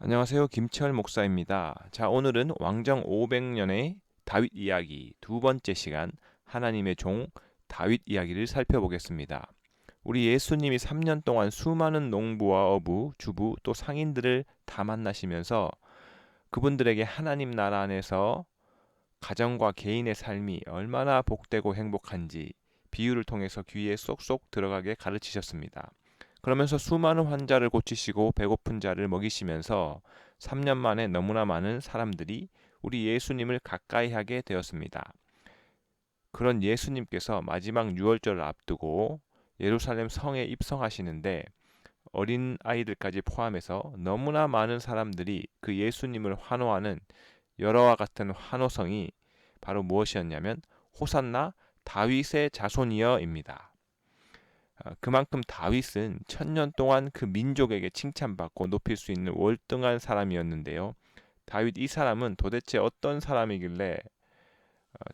안녕하세요. 김철 목사입니다. 자, 오늘은 왕정 500년의 다윗 이야기 두 번째 시간 하나님의 종 다윗 이야기를 살펴보겠습니다. 우리 예수님이 3년 동안 수많은 농부와 어부, 주부 또 상인들을 다 만나시면서 그분들에게 하나님 나라 안에서 가정과 개인의 삶이 얼마나 복되고 행복한지 비유를 통해서 귀에 쏙쏙 들어가게 가르치셨습니다. 그러면서 수많은 환자를 고치시고 배고픈 자를 먹이시면서 3년 만에 너무나 많은 사람들이 우리 예수님을 가까이 하게 되었습니다. 그런 예수님께서 마지막 유월절을 앞두고 예루살렘 성에 입성하시는데 어린 아이들까지 포함해서 너무나 많은 사람들이 그 예수님을 환호하는 여러와 같은 환호성이 바로 무엇이었냐면 호산나 다윗의 자손이여입니다. 그만큼 다윗은 천년 동안 그 민족에게 칭찬받고 높일 수 있는 월등한 사람이었는데요. 다윗 이 사람은 도대체 어떤 사람이길래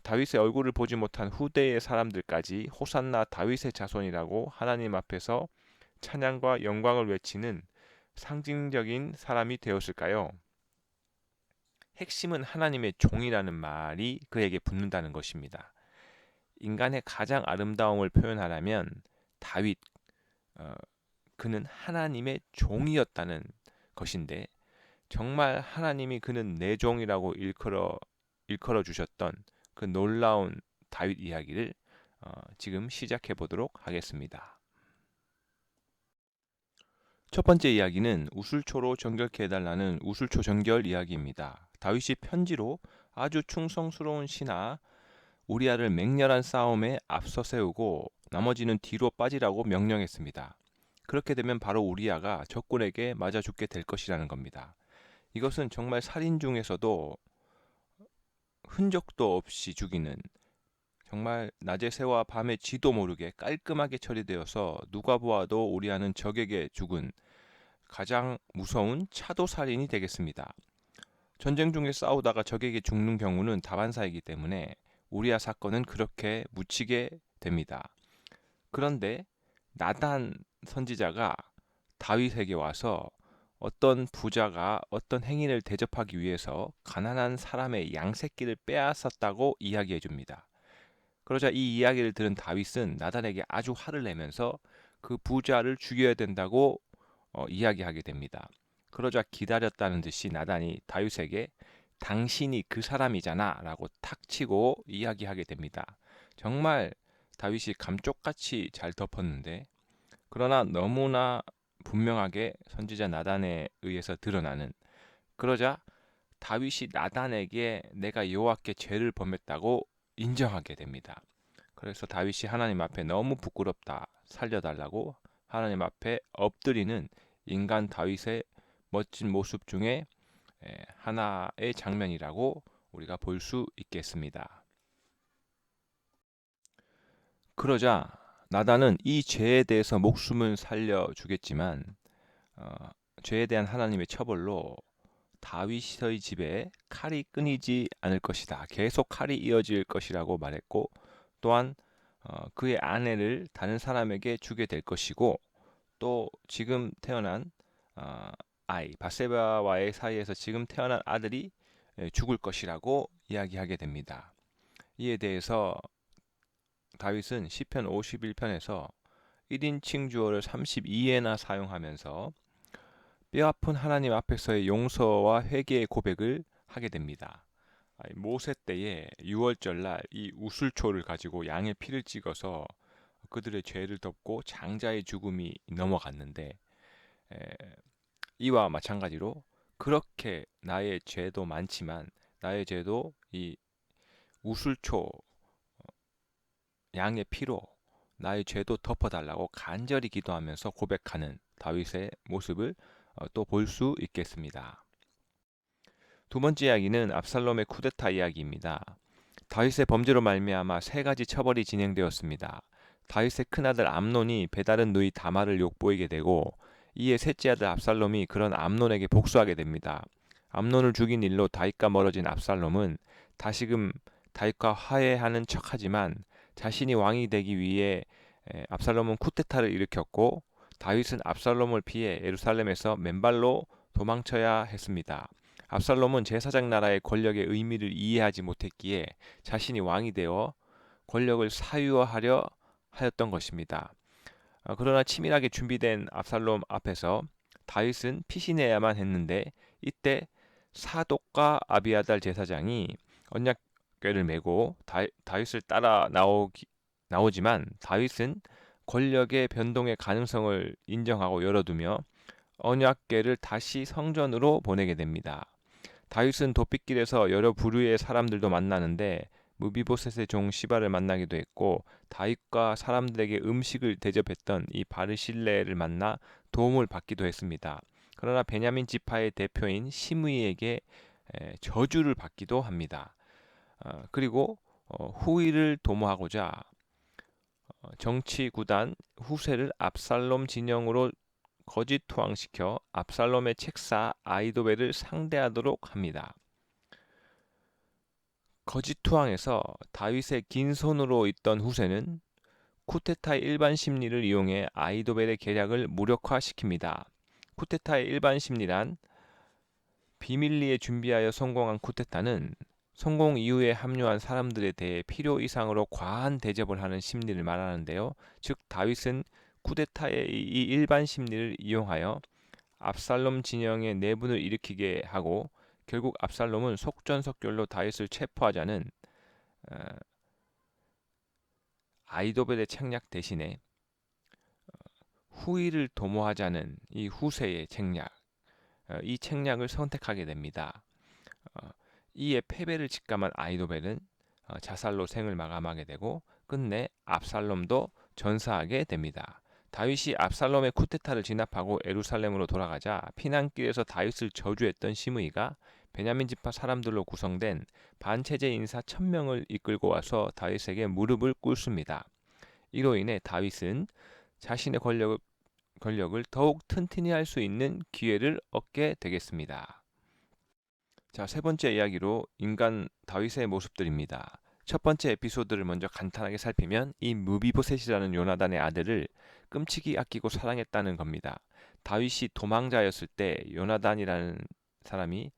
다윗의 얼굴을 보지 못한 후대의 사람들까지 호산나 다윗의 자손이라고 하나님 앞에서 찬양과 영광을 외치는 상징적인 사람이 되었을까요? 핵심은 하나님의 종이라는 말이 그에게 붙는다는 것입니다. 인간의 가장 아름다움을 표현하려면 다윗, 어, 그는 하나님의 종이었다는 것인데 정말 하나님이 그는 내 종이라고 일컬어 주셨던 그 놀라운 다윗 이야기를 지금 시작해 보도록 하겠습니다. 첫 번째 이야기는 우술초로 정결케 해달라는 우술초 정결 이야기입니다. 다윗이 편지로 아주 충성스러운 신하 우리아를 맹렬한 싸움에 앞서 세우고 나머지는 뒤로 빠지라고 명령했습니다. 그렇게 되면 바로 우리아가 적군에게 맞아 죽게 될 것이라는 겁니다. 이것은 정말 살인 중에서도 흔적도 없이 죽이는 정말 낮의 새와 밤의 쥐도 모르게 깔끔하게 처리되어서 누가 보아도 우리아는 적에게 죽은 가장 무서운 차도살인이 되겠습니다. 전쟁 중에 싸우다가 적에게 죽는 경우는 다반사이기 때문에 우리아 사건은 그렇게 묻히게 됩니다. 그런데 나단 선지자가 다윗에게 와서 어떤 부자가 어떤 행인을 대접하기 위해서 가난한 사람의 양새끼를 빼앗았다고 이야기해 줍니다. 그러자 이 이야기를 들은 다윗은 나단에게 아주 화를 내면서 그 부자를 죽여야 된다고 이야기하게 됩니다. 그러자 기다렸다는 듯이 나단이 다윗에게 당신이 그 사람이잖아 라고 탁 치고 이야기하게 됩니다. 정말 다윗이 감쪽같이 잘 덮었는데 그러나 너무나 분명하게 선지자 나단에 의해서 드러나는 그러자 다윗이 나단에게 내가 여호와께 죄를 범했다고 인정하게 됩니다. 그래서 다윗이 하나님 앞에 너무 부끄럽다 살려달라고 하나님 앞에 엎드리는 인간 다윗의 멋진 모습 중에 하나의 장면이라고 우리가 볼 수 있겠습니다. 그러자 나단은 이 죄에 대해서 목숨을 살려주겠지만 어, 죄에 대한 하나님의 처벌로 다윗의 집에 칼이 끊이지 않을 것이다. 계속 칼이 이어질 것이라고 말했고 또한 그의 아내를 다른 사람에게 주게 될 것이고 또 지금 태어난 어, 아이 바세바와의 사이에서 지금 태어난 아들이 죽을 것이라고 이야기하게 됩니다. 이에 대해서 다윗은 시편 51편에서 1인칭 주어를 32회나 사용하면서 뼈아픈 하나님 앞에서의 용서와 회개의 고백을 하게 됩니다. 모세 때에 6월절 날 이 우슬초를 가지고 양의 피를 찍어서 그들의 죄를 덮고 장자의 죽음이 넘어갔는데 이와 마찬가지로 그렇게 나의 죄도 많지만 나의 죄도 이 우슬초 양의 피로 나의 죄도 덮어달라고 간절히 기도하면서 고백하는 다윗의 모습을 또 볼 수 있겠습니다. 두 번째 이야기는 압살롬의 쿠데타 이야기입니다. 다윗의 범죄로 말미암아 세 가지 처벌이 진행되었습니다. 다윗의 큰아들 암논이 배다른 누이 다말을 욕보이게 되고 이에 셋째 아들 압살롬이 그런 암논에게 복수하게 됩니다. 암논을 죽인 일로 다윗과 멀어진 압살롬은 다시금 다윗과 화해하는 척하지만 자신이 왕이 되기 위해 압살롬은 쿠데타를 일으켰고 다윗은 압살롬을 피해 예루살렘에서 맨발로 도망쳐야 했습니다. 압살롬은 제사장 나라의 권력의 의미를 이해하지 못했기에 자신이 왕이 되어 권력을 사유하려 하였던 것입니다. 그러나 치밀하게 준비된 압살롬 앞에서 다윗은 피신해야만 했는데 이때 사독과 아비아달 제사장이 언약궤를 메고 다윗을 따라 나오지만 다윗은 권력의 변동의 가능성을 인정하고 열어두며 언약궤를 다시 성전으로 보내게 됩니다. 다윗은 도피길에서 여러 부류의 사람들도 만나는데 무비보셋의 종 시바를 만나기도 했고 다윗과 사람들에게 음식을 대접했던 이 바르실레를 만나 도움을 받기도 했습니다. 그러나 베냐민 지파의 대표인 시므이에게 저주를 받기도 합니다. 그리고 후위를 도모하고자 정치 구단 후세를 압살롬 진영으로 거짓 투항시켜 압살롬의 책사 아이도벨을 상대하도록 합니다. 거짓 투항에서 다윗의 긴 손으로 있던 후세는 쿠데타의 일반 심리를 이용해 아이도벨의 계략을 무력화시킵니다. 쿠데타의 일반 심리란 비밀리에 준비하여 성공한 쿠데타는 성공 이후에 합류한 사람들에 대해 필요 이상으로 과한 대접을 하는 심리를 말하는데요. 즉 다윗은 쿠데타의 이 일반 심리를 이용하여 압살롬 진영의 내분을 일으키게 하고 결국 압살롬은 속전속결로 다윗을 체포하자는 아이도벨의 책략 대신에 후위를 도모하자는 이 후세의 책략, 이 책략을 선택하게 됩니다. 이에 패배를 직감한 아이도벨은 자살로 생을 마감하게 되고 끝내 압살롬도 전사하게 됩니다. 다윗이 압살롬의 쿠데타를 진압하고 예루살렘으로 돌아가자 피난길에서 다윗을 저주했던 시므이가 베냐민 지파 사람들로 구성된 반체제 인사 1000명을 이끌고 와서 다윗에게 무릎을 꿇습니다. 이로 인해 다윗은 자신의 권력을 더욱 튼튼히 할 수 있는 기회를 얻게 되겠습니다. 자, 세 번째 이야기로 인간 다윗의 모습들입니다. 첫 번째 에피소드를 먼저 간단하게 살피면 이 무비보셋이라는 요나단의 아들을 끔찍이 아끼고 사랑했다는 겁니다. 다윗이 도망자였을 때 요나단이라는 사람이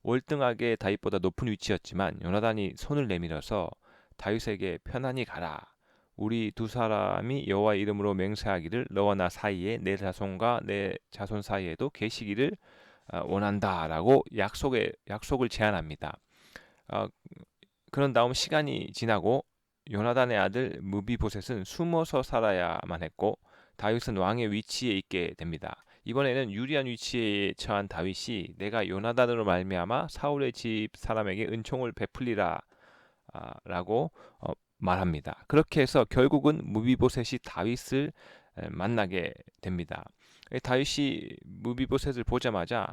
월등하게 다윗보다 높은 위치였지만 요나단이 손을 내밀어서 다윗에게 편안히 가라. 우리 두 사람이 여호와의 이름으로 맹세하기를 너와 나 사이에 내 자손과 내 자손 사이에도 계시기를 원한다라고 약속을 제안합니다. 그런 다음 시간이 지나고 요나단의 아들 무비보셋은 숨어서 살아야만 했고 다윗은 왕의 위치에 있게 됩니다. 이번에는 유리한 위치에 처한 다윗이 내가 요나단으로 말미암아 사울의 집 사람에게 은총을 베풀리라 라고 말합니다. 그렇게 해서 결국은 무비보셋이 다윗을 만나게 됩니다. 다윗이 무비보셋을 보자마자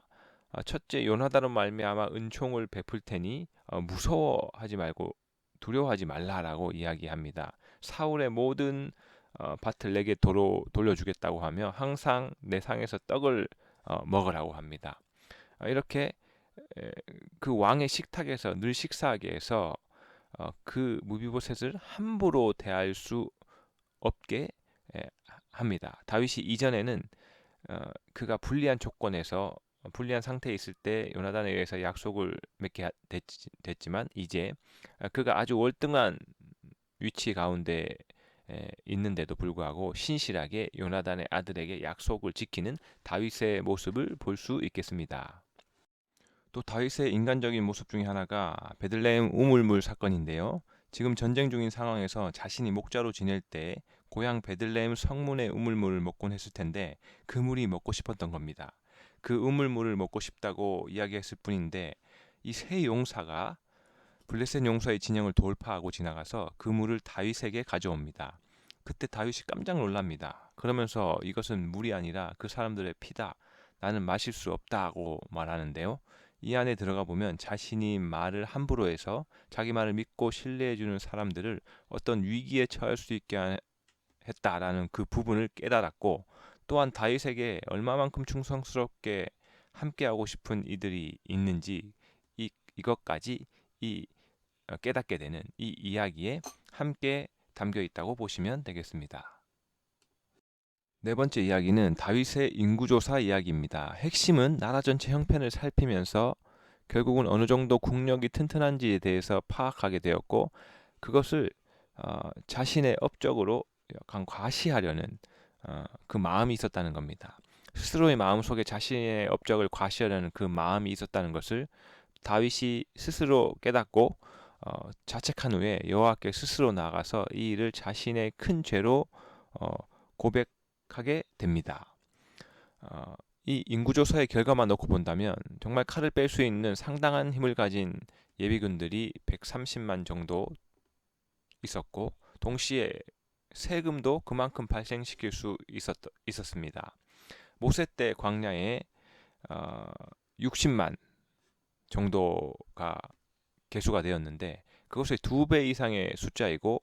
첫째 요나단으로 말미암아 은총을 베풀 테니 무서워하지 말고 두려워하지 말라라고 이야기합니다. 사울의 모든 밭을 내게 돌려주겠다고 하며 항상 내 상에서 떡을 먹으라고 합니다. 이렇게 그 왕의 식탁에서 늘 식사하게 해서 그 무비보셋을 함부로 대할 수 없게 합니다. 다윗이 이전에는 그가 불리한 조건에서 불리한 상태에 있을 때 요나단에 의해서 약속을 맺게 됐지만 이제 그가 아주 월등한 위치 가운데 있는데도 불구하고 신실하게 요나단의 아들에게 약속을 지키는 다윗의 모습을 볼 수 있겠습니다. 또 다윗의 인간적인 모습 중에 하나가 베들레헴 우물물 사건인데요. 지금 전쟁 중인 상황에서 자신이 목자로 지낼 때 고향 베들레헴 성문의 우물물을 먹곤 했을 텐데 그 물이 먹고 싶었던 겁니다. 그 우물물을 먹고 싶다고 이야기했을 뿐인데 이 세 용사가 블레셋 용사의 진영을 돌파하고 지나가서 그 물을 다윗에게 가져옵니다. 그때 다윗이 깜짝 놀랍니다. 그러면서 이것은 물이 아니라 그 사람들의 피다. 나는 마실 수 없다고 말하는데요. 이 안에 들어가 보면 자신이 말을 함부로 해서 자기 말을 믿고 신뢰해주는 사람들을 어떤 위기에 처할 수 있게 했다라는 그 부분을 깨달았고 또한 다윗에게 얼마만큼 충성스럽게 함께하고 싶은 이들이 있는지 이것까지 깨닫게 되는 이 이야기에 함께 담겨 있다고 보시면 되겠습니다. 네 번째 이야기는 다윗의 인구조사 이야기입니다. 핵심은 나라 전체 형편을 살피면서 결국은 어느 정도 국력이 튼튼한지에 대해서 파악하게 되었고, 그것을 자신의 업적으로 약간 과시하려는 그 마음이 있었다는 겁니다. 스스로의 마음속에 자신의 업적을 과시하려는 그 마음이 있었다는 것을 다윗이 스스로 깨닫고 자책한 후에 여호와께 스스로 나아가서 이 일을 자신의 큰 죄로 어, 고백하게 됩니다. 어, 이 인구조사의 결과만 놓고 본다면 정말 칼을 뺄 수 있는 상당한 힘을 가진 예비군들이 130만 정도 있었고, 동시에 세금도 그만큼 발생시킬 수 있었습니다. 모세 때 광야에 60만 정도가 개수가 되었는데, 그것의 2배 이상의 숫자이고,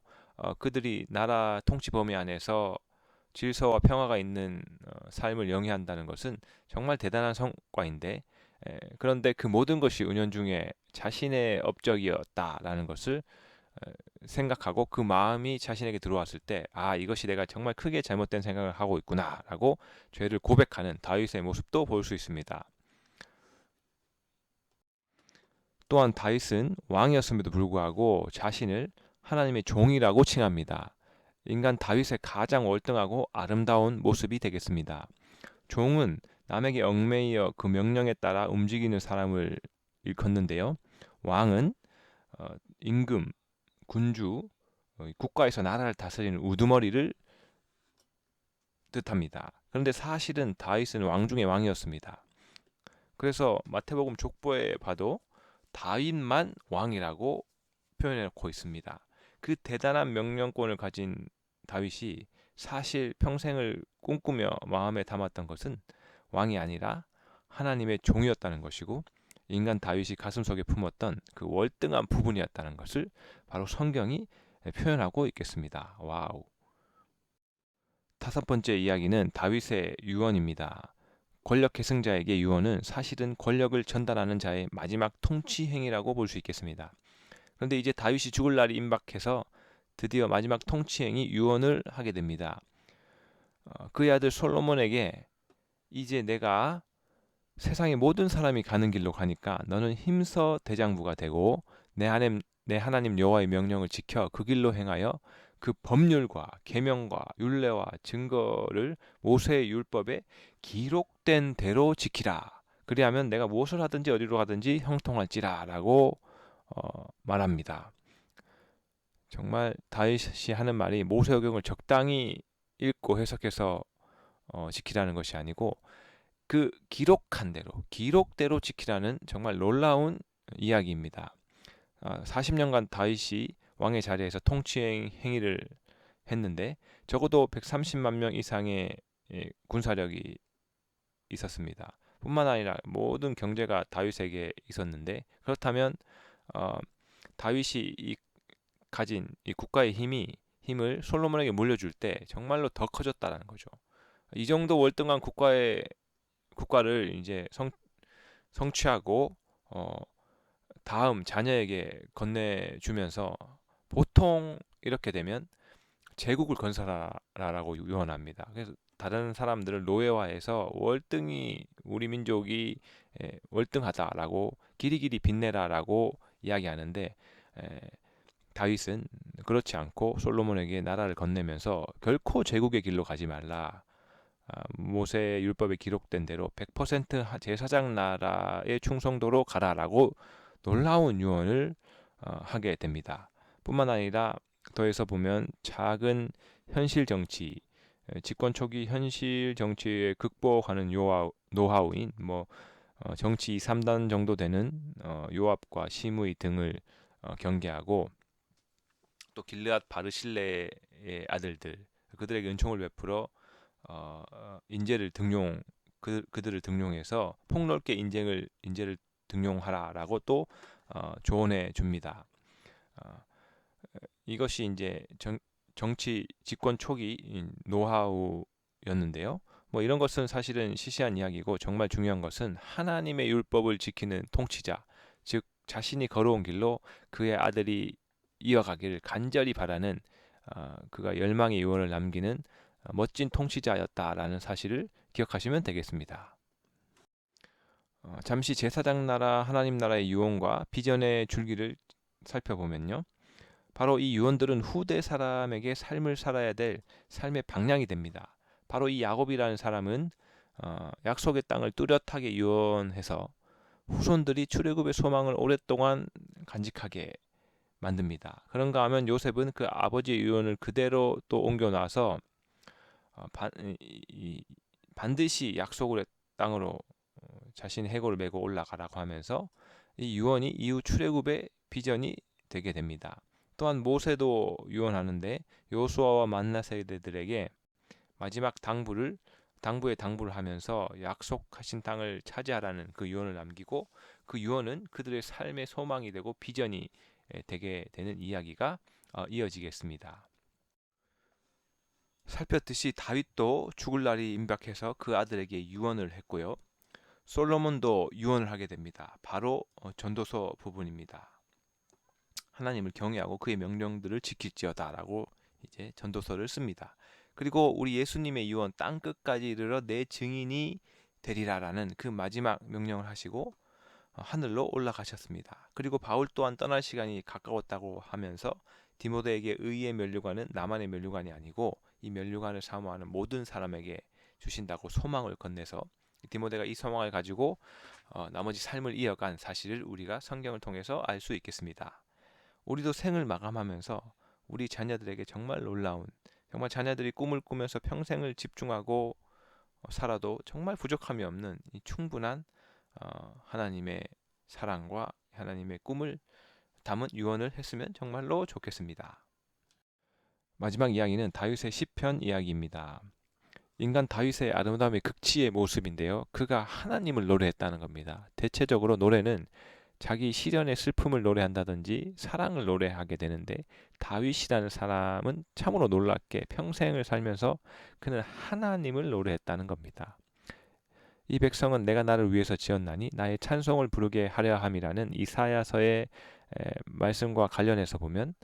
그들이 나라 통치 범위 안에서 질서와 평화가 있는 삶을 영위한다는 것은 정말 대단한 성과인데, 그런데 그 모든 것이 은연중에 자신의 업적이었다라는 것을 생각하고 그 마음이 자신에게 들어왔을 때, 이것이 내가 정말 크게 잘못된 생각을 하고 있구나라고 죄를 고백하는 다윗의 모습도 볼 수 있습니다. 또한 다윗은 왕이었음에도 불구하고 자신을 하나님의 종이라고 칭합니다. 인간 다윗의 가장 월등하고 아름다운 모습이 되겠습니다. 종은 남에게 얽매이어 그 명령에 따라 움직이는 사람을 일컫는데요. 왕은 임금, 군주, 국가에서 나라를 다스리는 우두머리를 뜻합니다. 그런데 사실은 다윗은 왕 중의 왕이었습니다. 그래서 마태복음 족보에 봐도 다윗만 왕이라고 표현해 놓고 있습니다. 그 대단한 명령권을 가진 다윗이 사실 평생을 꿈꾸며 마음에 담았던 것은 왕이 아니라 하나님의 종이었다는 것이고, 인간 다윗이 가슴속에 품었던 그 월등한 부분이었다는 것을 바로 성경이 표현하고 있겠습니다. 와우. 다섯 번째 이야기는 다윗의 유언입니다. 권력 계승자에게 유언은 사실은 권력을 전달하는 자의 마지막 통치 행위라고 볼 수 있겠습니다. 그런데 이제 다윗이 죽을 날이 임박해서 드디어 마지막 통치행위 유언을 하게 됩니다. 그의 아들 솔로몬에게 이제 내가 세상의 모든 사람이 가는 길로 가니까 너는 힘써 대장부가 되고 내 하나님 여호와의 명령을 지켜 그 길로 행하여 그 법률과 계명과 율례와 증거를 모세의 율법에 기록된 대로 지키라. 그리하면 내가 무엇을 하든지 어디로 가든지 형통할지라라고 말합니다. 정말 다윗이 하는 말이 모세오경을 적당히 읽고 해석해서 지키라는 것이 아니고 그 기록대로 지키라는 정말 놀라운 이야기입니다. 40년간 다윗이 왕의 자리에서 통치 행위를 했는데 적어도 130만 명 이상의 군사력이 있었습니다. 뿐만 아니라 모든 경제가 다윗에게 있었는데, 그렇다면 다윗이 가진 이 국가의 힘을 솔로몬에게 물려줄 때 정말로 더 커졌다라는 거죠. 이 정도 월등한 국가를 이제 성취하고 다음 자녀에게 건네주면서 보통 이렇게 되면 제국을 건설하라고 유언합니다. 그래서 다른 사람들을 노예화해서 월등히 우리 민족이 월등하다라고 길이길이 빛내라라고 이야기하는데, 다윗은 그렇지 않고 솔로몬에게 나라를 건네면서 결코 제국의 길로 가지 말라. 모세 율법에 기록된 대로 100% 제사장 나라의 충성도로 가라라고 놀라운 유언을 하게 됩니다. 뿐만 아니라 더해서 보면 작은 현실 정치, 집권 초기 현실 정치에 극복하는 노하우인 정치 2, 3단 정도 되는 요압과 시므이 등을 경계하고, 또 길르앗 바르실레의 아들들 그들에게 은총을 베풀어 인재를 그들을 등용해서 폭넓게 인재를 등용하라라고 또 조언해 줍니다. 이것이 이제 정치 집권 초기 노하우였는데요. 이런 것은 사실은 시시한 이야기고, 정말 중요한 것은 하나님의 율법을 지키는 통치자, 즉 자신이 걸어온 길로 그의 아들이 이어가기를 간절히 바라는 그가 열망의 유언을 남기는 멋진 통치자였다라는 사실을 기억하시면 되겠습니다. 잠시 제사장 나라 하나님 나라의 유언과 비전의 줄기를 살펴보면요. 바로 이 유언들은 후대 사람에게 삶을 살아야 될 삶의 방향이 됩니다. 바로 이 야곱이라는 사람은 약속의 땅을 뚜렷하게 유언해서 후손들이 출애굽의 소망을 오랫동안 간직하게 만듭니다. 그런가 하면 요셉은 그 아버지의 유언을 그대로 또 옮겨놔서 반드시 약속의 땅으로 자신의 해골을 메고 올라가라고 하면서 이 유언이 이후 출애굽의 비전이 되게 됩니다. 또한 모세도 유언하는데 요수아와 만나 세대들에게 마지막 당부의 당부를 하면서 약속하신 땅을 차지하라는 그 유언을 남기고 그 유언은 그들의 삶의 소망이 되고 비전이 되게 되는 이야기가 이어지겠습니다. 살폈듯이 다윗도 죽을 날이 임박해서 그 아들에게 유언을 했고요. 솔로몬도 유언을 하게 됩니다. 바로 전도서 부분입니다. 하나님을 경외하고 그의 명령들을 지킬지어다라고 이제 전도서를 씁니다. 그리고 우리 예수님의 유언 땅 끝까지 이르러 내 증인이 되리라라는 그 마지막 명령을 하시고 하늘로 올라가셨습니다. 그리고 바울 또한 떠날 시간이 가까웠다고 하면서 디모데에게 의의 면류관은 나만의 면류관이 아니고 이 면류관을 사모하는 모든 사람에게 주신다고 소망을 건네서 디모데가 이 소망을 가지고 나머지 삶을 이어간 사실을 우리가 성경을 통해서 알 수 있겠습니다. 우리도 생을 마감하면서 우리 자녀들에게 정말 놀라운, 정말 자녀들이 꿈을 꾸면서 평생을 집중하고 살아도 정말 부족함이 없는 이 충분한 하나님의 사랑과 하나님의 꿈을 담은 유언을 했으면 정말로 좋겠습니다. 마지막 이야기는 다윗의 시편 이야기입니다. 인간 다윗의 아름다움의 극치의 모습인데요. 그가 하나님을 노래했다는 겁니다. 대체적으로 노래는 자기 시련의 슬픔을 노래한다든지 사랑을 노래하게 되는데 다윗이라는 사람은 참으로 놀랍게 평생을 살면서 그는 하나님을 노래했다는 겁니다. 이 백성은 내가 나를 위해서 지었나니 나의 찬송을 부르게 하려 함이라는 이사야서의 말씀과 관련해서 보면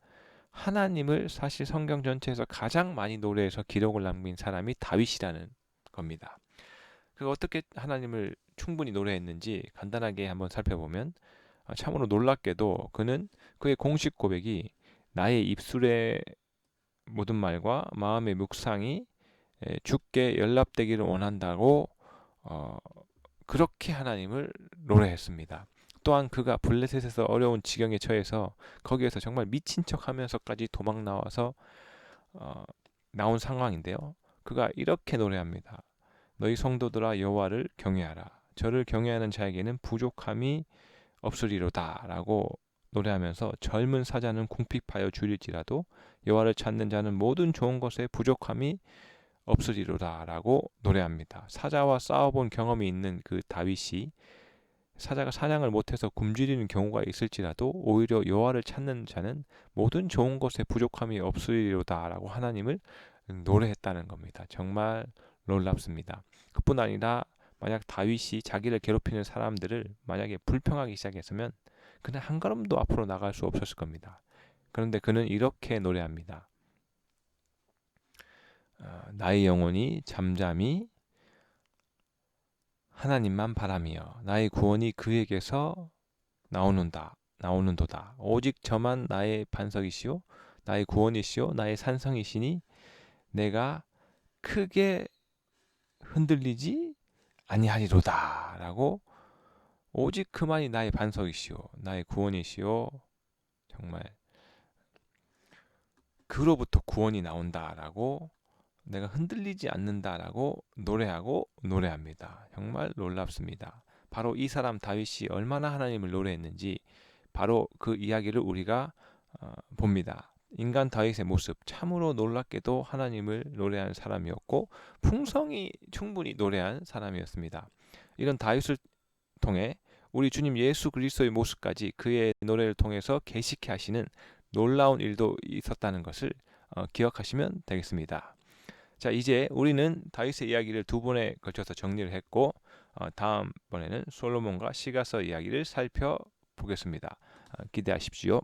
하나님을 사실 성경 전체에서 가장 많이 노래해서 기록을 남긴 사람이 다윗이라는 겁니다. 그가 어떻게 하나님을 충분히 노래했는지 간단하게 한번 살펴보면 참으로 놀랍게도 그는 그의 공식 고백이 나의 입술의 모든 말과 마음의 묵상이 주께 연락되기를 원한다고 그렇게 하나님을 노래했습니다. 또한 그가 블레셋에서 어려운 지경에 처해서 거기에서 정말 미친 척하면서까지 도망 나와서 나온 상황인데요. 그가 이렇게 노래합니다. 너희 성도들아 여호와를 경외하라. 저를 경외하는 자에게는 부족함이 없으리로다 라고 노래하면서 젊은 사자는 궁핍하여 줄일지라도 여호와를 찾는 자는 모든 좋은 것에 부족함이 없으리로다 라고 노래합니다. 사자와 싸워본 경험이 있는 그 다윗이 사자가 사냥을 못해서 굶주리는 경우가 있을지라도 오히려 여호와를 찾는 자는 모든 좋은 것에 부족함이 없으리로다 라고 하나님을 노래했다는 겁니다. 정말 놀랍습니다. 그뿐 아니라 만약 다윗이 자기를 괴롭히는 사람들을 만약에 불평하기 시작했으면 그는 한 걸음도 앞으로 나갈 수 없었을 겁니다. 그런데 그는 이렇게 노래합니다. 나의 영혼이 잠잠히 하나님만 바라며 나의 구원이 그에게서 나오는도다. 오직 저만 나의 반석이시오 나의 구원이시오 나의 산성이시니 내가 크게 흔들리지 아니하리로다 라고 오직 그만이 나의 반석이시오 나의 구원이시오 정말 그로부터 구원이 나온다라고 내가 흔들리지 않는다라고 노래합니다. 정말 놀랍습니다. 바로 이 사람 다윗이 얼마나 하나님을 노래했는지 바로 그 이야기를 우리가 봅니다. 인간 다윗의 모습 참으로 놀랍게도 하나님을 노래한 사람이었고 풍성이 충분히 노래한 사람이었습니다. 이런 다윗을 통해 우리 주님 예수 그리스도의 모습까지 그의 노래를 통해서 계시케 하시는 놀라운 일도 있었다는 것을 기억하시면 되겠습니다. 자, 이제 우리는 다윗의 이야기를 두 번에 걸쳐서 정리를 했고 다음번에는 솔로몬과 시가서 이야기를 살펴보겠습니다. 기대하십시오.